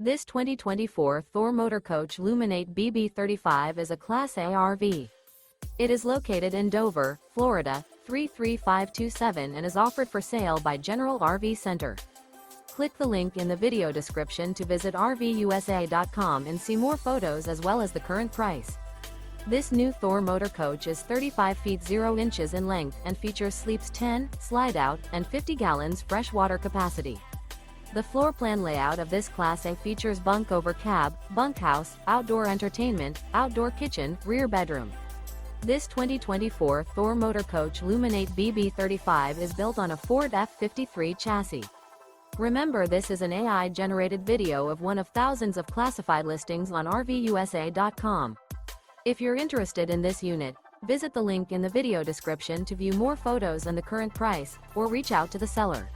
This 2024 Thor Motor Coach Luminate BB35 is a Class A RV. It is located in Dover, Florida, 33527 and is offered for sale by General RV Center. Click the link in the video description to visit RVUSA.com and see more photos as well as the current price. This new Thor Motor Coach is 35 feet 0 inches in length and features sleeps 10, slide-out, and 50 gallons fresh water capacity. The floor plan layout of this Class A features Bunk Over Cab, Bunkhouse, outdoor entertainment, outdoor kitchen, rear bedroom. This 2024 Thor Motor Coach Luminate BB35 is built on a Ford F53 chassis. Remember, this is an AI-generated video of one of thousands of classified listings on RVUSA.com. If you're interested in this unit, visit the link in the video description to view more photos and the current price, or reach out to the seller.